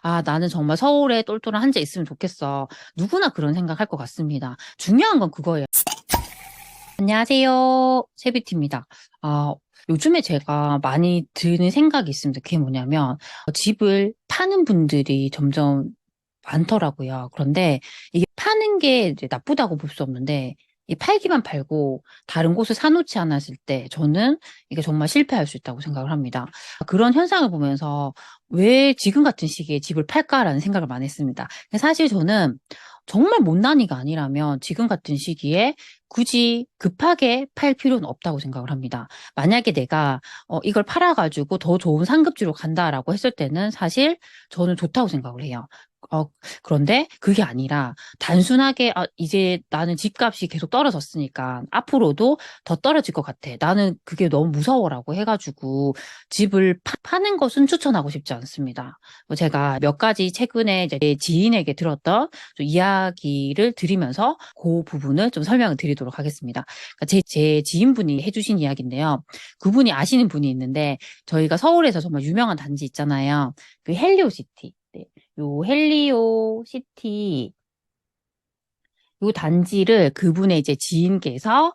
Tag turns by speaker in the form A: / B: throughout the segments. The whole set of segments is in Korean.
A: 아, 나는 정말 서울에 똘똘한 한 채 있으면 좋겠어. 누구나 그런 생각할 것 같습니다. 중요한 건 그거예요. 안녕하세요. 세비티입니다. 아, 요즘에 제가 많이 드는 생각이 있습니다. 그게 뭐냐면, 집을 파는 분들이 점점 많더라고요. 그런데 이게 파는 게 이제 나쁘다고 볼 수 없는데, 이 팔기만 팔고 다른 곳을 사놓지 않았을 때 저는 이게 정말 실패할 수 있다고 생각을 합니다. 그런 현상을 보면서 왜 지금 같은 시기에 집을 팔까라는 생각을 많이 했습니다. 사실 저는 정말 못난이가 아니라면 지금 같은 시기에 굳이 급하게 팔 필요는 없다고 생각을 합니다. 만약에 내가 이걸 팔아가지고 더 좋은 상급지로 간다라고 했을 때는 사실 저는 좋다고 생각을 해요. 어, 그런데 그게 아니라 단순하게 이제 나는 집값이 계속 떨어졌으니까 앞으로도 더 떨어질 것 같아. 나는 그게 너무 무서워라고 해가지고 집을 파는 것은 추천하고 싶지 않습니다. 뭐 제가 몇 가지 최근에 이제 제 지인에게 들었던 좀 이야기를 드리면서 그 부분을 좀 설명을 드리도록 하겠습니다. 그러니까 제 지인분이 해주신 이야기인데요. 그분이 아시는 분이 있는데 저희가 서울에서 정말 유명한 단지 있잖아요. 그 헬리오시티. 네. 요 헬리오시티 요 단지를 그분의 이제 지인께서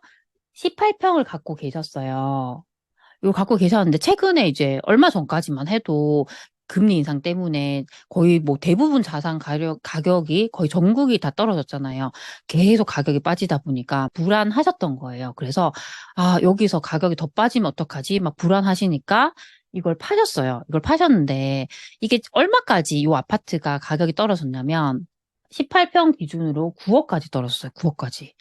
A: 18평을 갖고 계셨어요. 요 갖고 계셨는데 최근에 이제 얼마 전까지만 해도 금리 인상 때문에 거의 뭐 대부분 자산 가격이 거의 전국이 다 떨어졌잖아요. 계속 가격이 빠지다 보니까 불안하셨던 거예요. 그래서 여기서 가격이 더 빠지면 어떡하지? 막 불안하시니까 이걸 파셨어요. 이걸 파셨는데 이게 얼마까지 요 아파트가 가격이 떨어졌냐면 18평 기준으로 9억까지 떨어졌어요. 9억까지.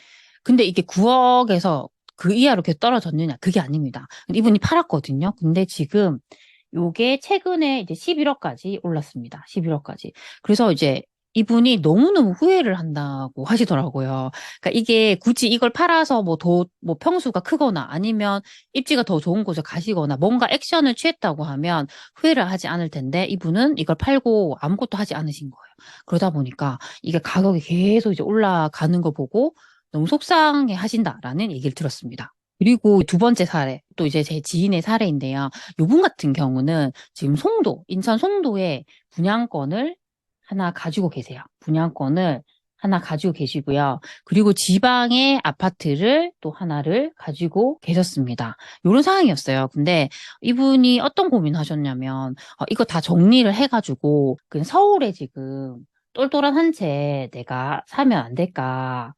A: 근데 이게 9억에서 그 이하로 계속 떨어졌느냐? 그게 아닙니다. 이분이 팔았거든요. 근데 지금 요게 최근에 이제 11억까지 올랐습니다. 11억까지. 그래서 이제 이분이 너무너무 후회를 한다고 하시더라고요. 그러니까 이게 굳이 이걸 팔아서 뭐 평수가 크거나 아니면 입지가 더 좋은 곳에 가시거나 뭔가 액션을 취했다고 하면 후회를 하지 않을 텐데 이분은 이걸 팔고 아무것도 하지 않으신 거예요. 그러다 보니까 이게 가격이 계속 이제 올라가는 거 보고 너무 속상해 하신다라는 얘기를 들었습니다. 그리고 두 번째 사례, 또 이제 제 지인의 사례인데요. 요분 같은 경우는 지금 인천 송도에 분양권을 하나 가지고 계세요. 분양권을 하나 가지고 계시고요. 그리고 지방의 아파트를 또 하나를 가지고 계셨습니다. 요런 상황이었어요. 근데 이분이 어떤 고민하셨냐면, 이거 다 정리를 해가지고, 그 서울에 지금 똘똘한 한 채 내가 사면 안 될까?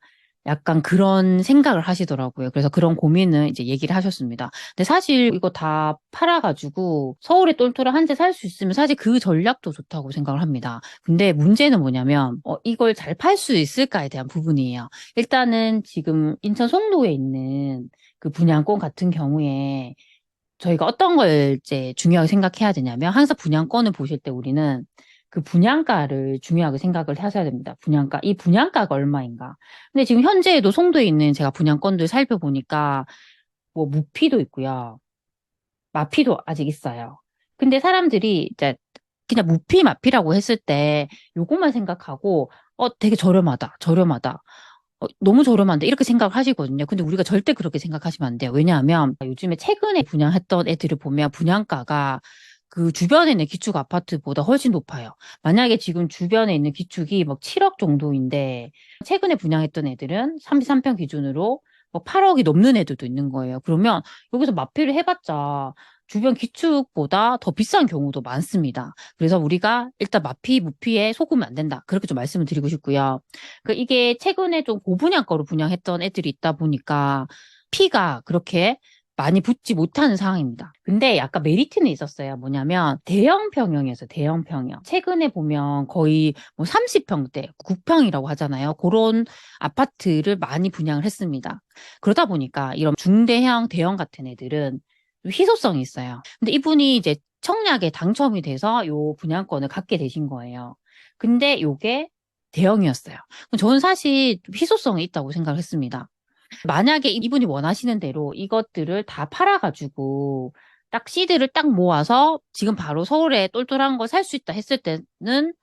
A: 약간 그런 생각을 하시더라고요. 그래서 그런 고민을 이제 얘기를 하셨습니다. 근데 사실 이거 다 팔아가지고 서울에 똘똘한 한 채 살 수 있으면 사실 그 전략도 좋다고 생각을 합니다. 근데 문제는 뭐냐면, 이걸 잘 팔 수 있을까에 대한 부분이에요. 일단은 지금 인천 송도에 있는 그 분양권 같은 경우에 저희가 어떤 걸 이제 중요하게 생각해야 되냐면 항상 분양권을 보실 때 우리는 그 분양가를 중요하게 생각을 하셔야 됩니다. 분양가. 이 분양가가 얼마인가. 근데 지금 현재에도 송도에 있는 제가 분양권들 살펴보니까 뭐 무피도 있고요. 마피도 아직 있어요. 근데 사람들이 이제 그냥 무피, 마피라고 했을 때 요것만 생각하고 되게 저렴하다. 저렴하다. 너무 저렴한데 이렇게 생각을 하시거든요. 근데 우리가 절대 그렇게 생각하시면 안 돼요. 왜냐하면 요즘에 최근에 분양했던 애들을 보면 분양가가 그 주변에 있는 기축 아파트보다 훨씬 높아요. 만약에 지금 주변에 있는 기축이 막 7억 정도인데 최근에 분양했던 애들은 33평 기준으로 뭐 8억이 넘는 애들도 있는 거예요. 그러면 여기서 마피를 해봤자 주변 기축보다 더 비싼 경우도 많습니다. 그래서 우리가 일단 마피, 무피에 속으면 안 된다. 그렇게 좀 말씀을 드리고 싶고요. 이게 최근에 좀 고분양가로 분양했던 애들이 있다 보니까 피가 그렇게 많이 붙지 못하는 상황입니다. 근데 약간 메리트는 있었어요. 뭐냐면 대형 평형이었어요. 대형 평형. 최근에 보면 거의 뭐 30평대, 9평이라고 하잖아요. 그런 아파트를 많이 분양을 했습니다. 그러다 보니까 이런 중대형, 대형 같은 애들은 희소성이 있어요. 근데 이분이 이제 청약에 당첨이 돼서 요 분양권을 갖게 되신 거예요. 근데 요게 대형이었어요. 저는 사실 좀 희소성이 있다고 생각을 했습니다. 만약에 이분이 원하시는 대로 이것들을 다 팔아가지고 딱 시드를 딱 모아서 지금 바로 서울에 똘똘한 거 살 수 있다 했을 때는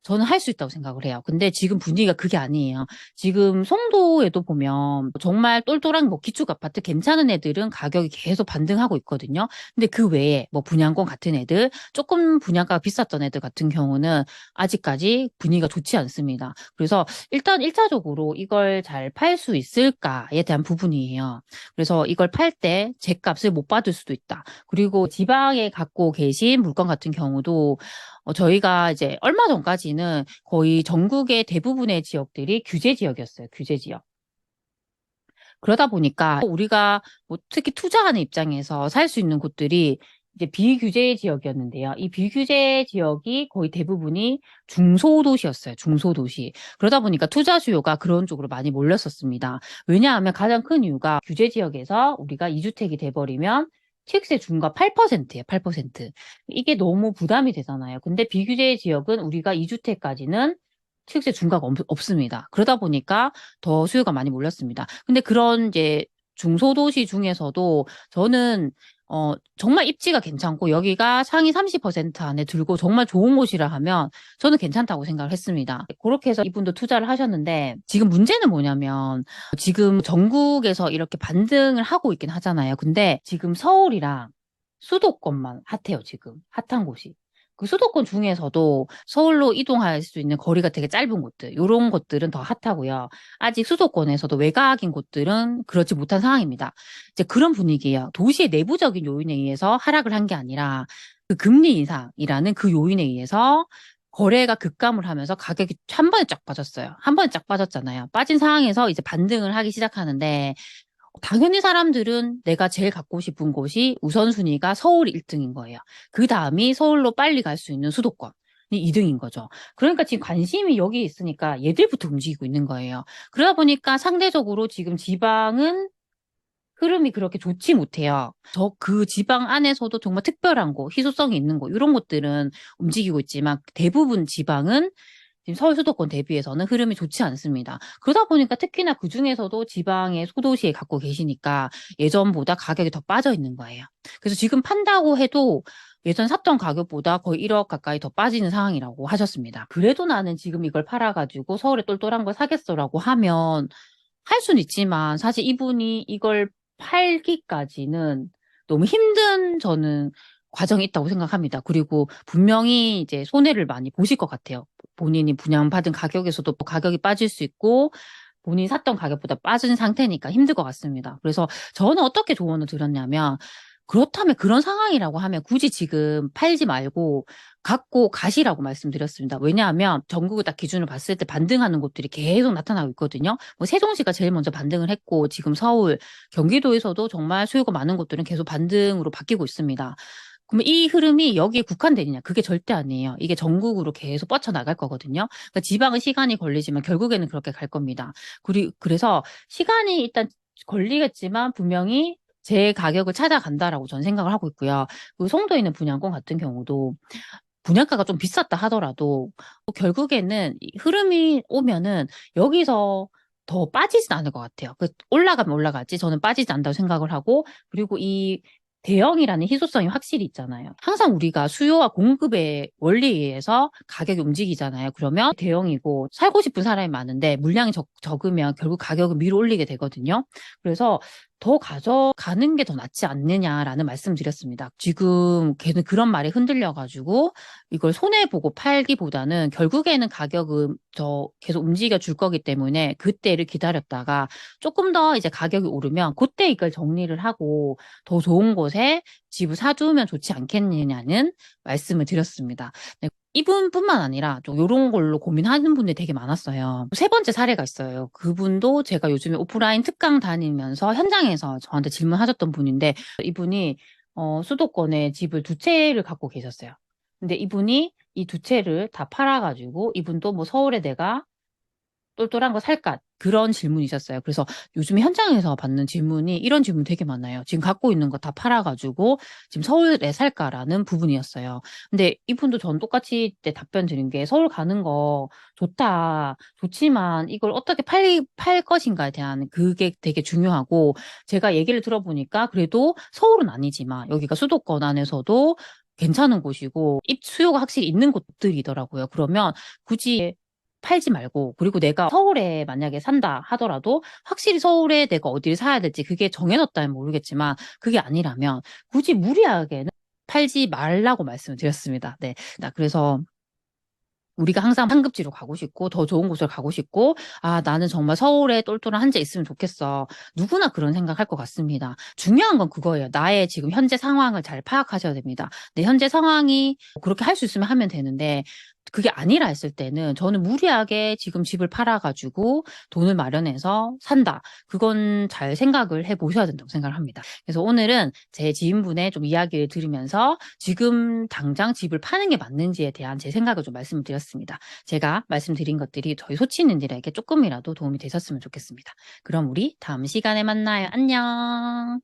A: 저는 할 수 있다고 생각을 해요. 근데 지금 분위기가 그게 아니에요. 지금 송도에도 보면 정말 똘똘한 뭐 기축 아파트 괜찮은 애들은 가격이 계속 반등하고 있거든요. 근데 그 외에 뭐 분양권 같은 애들, 조금 분양가가 비쌌던 애들 같은 경우는 아직까지 분위기가 좋지 않습니다. 그래서 일단 1차적으로 이걸 잘 팔 수 있을까에 대한 부분이에요. 그래서 이걸 팔 때 제값을 못 받을 수도 있다. 그리고 지방에 갖고 계신 물건 같은 경우도 저희가 이제 얼마 전까지는 거의 전국의 대부분의 지역들이 규제 지역이었어요. 규제 지역. 그러다 보니까 우리가 뭐 특히 투자하는 입장에서 살 수 있는 곳들이 이제 비규제 지역이었는데요. 이 비규제 지역이 거의 대부분이 중소도시였어요. 중소도시. 그러다 보니까 투자 수요가 그런 쪽으로 많이 몰렸었습니다. 왜냐하면 가장 큰 이유가 규제 지역에서 우리가 2주택이 돼버리면 취득세 중과 8%예요. 8%. 이게 너무 부담이 되잖아요. 근데 비규제 지역은 우리가 2주택까지는 취득세 중과가 없습니다. 그러다 보니까 더 수요가 많이 몰렸습니다. 근데 그런 이제 중소도시 중에서도 저는 정말 입지가 괜찮고 여기가 상위 30% 안에 들고 정말 좋은 곳이라 하면 저는 괜찮다고 생각을 했습니다. 그렇게 해서 이분도 투자를 하셨는데 지금 문제는 뭐냐면 지금 전국에서 이렇게 반등을 하고 있긴 하잖아요. 근데 지금 서울이랑 수도권만 핫해요, 지금. 핫한 곳이. 그 수도권 중에서도 서울로 이동할 수 있는 거리가 되게 짧은 곳들, 이런 것들은 더 핫하고요. 아직 수도권에서도 외곽인 곳들은 그렇지 못한 상황입니다. 이제 그런 분위기예요. 도시의 내부적인 요인에 의해서 하락을 한 게 아니라 그 금리 인상이라는 그 요인에 의해서 거래가 급감을 하면서 가격이 한 번에 쫙 빠졌어요. 한 번에 쫙 빠졌잖아요. 빠진 상황에서 이제 반등을 하기 시작하는데 당연히 사람들은 내가 제일 갖고 싶은 곳이 우선순위가 서울이 1등인 거예요. 그 다음이 서울로 빨리 갈 수 있는 수도권이 2등인 거죠. 그러니까 지금 관심이 여기 있으니까 얘들부터 움직이고 있는 거예요. 그러다 보니까 상대적으로 지금 지방은 흐름이 그렇게 좋지 못해요. 그 지방 안에서도 정말 특별한 곳, 희소성이 있는 곳, 이런 곳들은 움직이고 있지만 대부분 지방은 지금 서울 수도권 대비해서는 흐름이 좋지 않습니다. 그러다 보니까 특히나 그 중에서도 지방의 소도시에 갖고 계시니까 예전보다 가격이 더 빠져 있는 거예요. 그래서 지금 판다고 해도 예전 샀던 가격보다 거의 1억 가까이 더 빠지는 상황이라고 하셨습니다. 그래도 나는 지금 이걸 팔아가지고 서울에 똘똘한 걸 사겠어라고 하면 할 수는 있지만 사실 이분이 이걸 팔기까지는 너무 힘든 저는 과정이 있다고 생각합니다. 그리고 분명히 이제 손해를 많이 보실 것 같아요. 본인이 분양받은 가격에서도 가격이 빠질 수 있고 본인이 샀던 가격보다 빠진 상태니까 힘들 것 같습니다. 그래서 저는 어떻게 조언을 드렸냐면 그렇다면 그런 상황이라고 하면 굳이 지금 팔지 말고 갖고 가시라고 말씀드렸습니다. 왜냐하면 전국을 딱 기준으로 봤을 때 반등하는 곳들이 계속 나타나고 있거든요. 뭐 세종시가 제일 먼저 반등을 했고 지금 서울, 경기도에서도 정말 수요가 많은 곳들은 계속 반등으로 바뀌고 있습니다. 그러면 이 흐름이 여기에 국한되느냐? 그게 절대 아니에요. 이게 전국으로 계속 뻗쳐나갈 거거든요. 그러니까 지방은 시간이 걸리지만 결국에는 그렇게 갈 겁니다. 그래서 시간이 일단 걸리겠지만 분명히 제 가격을 찾아간다라고 저는 생각을 하고 있고요. 그 송도에 있는 분양권 같은 경우도 분양가가 좀 비쌌다 하더라도 결국에는 이 흐름이 오면은 여기서 더 빠지진 않을 것 같아요. 올라가면 올라가지 저는 빠지지 않는다고 생각을 하고 그리고 이 대형이라는 희소성이 확실히 있잖아요. 항상 우리가 수요와 공급의 원리에 의해서 가격이 움직이잖아요. 그러면 대형이고 살고 싶은 사람이 많은데 물량이 적으면 결국 가격을 밀어 올리게 되거든요. 그래서 더 가져가는 게 더 낫지 않느냐라는 말씀 드렸습니다. 지금 걔는 그런 말에 흔들려가지고 이걸 손해보고 팔기보다는 결국에는 가격은 더 계속 움직여 줄 거기 때문에 그때를 기다렸다가 조금 더 이제 가격이 오르면 그때 이걸 정리를 하고 더 좋은 곳에 집을 사두면 좋지 않겠느냐는 말씀을 드렸습니다. 네, 이분뿐만 아니라 좀 이런 걸로 고민하는 분들이 되게 많았어요. 세 번째 사례가 있어요. 그분도 제가 요즘에 오프라인 특강 다니면서 현장에서 저한테 질문하셨던 분인데 이분이 수도권에 집을 2채를 갖고 계셨어요. 근데 이분이 이 2채를 다 팔아가지고 이분도 뭐 서울에 내가 똘똘한 거 살까? 그런 질문이셨어요. 그래서 요즘에 현장에서 받는 질문이 이런 질문 되게 많아요. 지금 갖고 있는 거 다 팔아가지고 지금 서울에 살까라는 부분이었어요. 근데 이분도 전 똑같이 때 답변 드린 게 서울 가는 거 좋다. 좋지만 이걸 어떻게 팔 것인가에 대한 그게 되게 중요하고 제가 얘기를 들어보니까 그래도 서울은 아니지만 여기가 수도권 안에서도 괜찮은 곳이고 수요가 확실히 있는 곳들이더라고요. 그러면 굳이 팔지 말고, 그리고 내가 서울에 만약에 산다 하더라도 확실히 서울에 내가 어디를 사야 될지 그게 정해졌다면 모르겠지만, 그게 아니라면 굳이 무리하게는 팔지 말라고 말씀을 드렸습니다. 네. 그래서 우리가 항상 상급지로 가고 싶고 더 좋은 곳을 가고 싶고, 아, 나는 정말 서울에 똘똘한 한 채 있으면 좋겠어. 누구나 그런 생각할 것 같습니다. 중요한 건 그거예요. 나의 지금 현재 상황을 잘 파악하셔야 됩니다. 내 현재 상황이 그렇게 할 수 있으면 하면 되는데, 그게 아니라 했을 때는 저는 무리하게 지금 집을 팔아가지고 돈을 마련해서 산다. 그건 잘 생각을 해보셔야 된다고 생각을 합니다. 그래서 오늘은 제 지인분의 좀 이야기를 들으면서 지금 당장 집을 파는 게 맞는지에 대한 제 생각을 좀 말씀을 드렸습니다. 제가 말씀드린 것들이 저희 소치님들에게 조금이라도 도움이 되셨으면 좋겠습니다. 그럼 우리 다음 시간에 만나요. 안녕.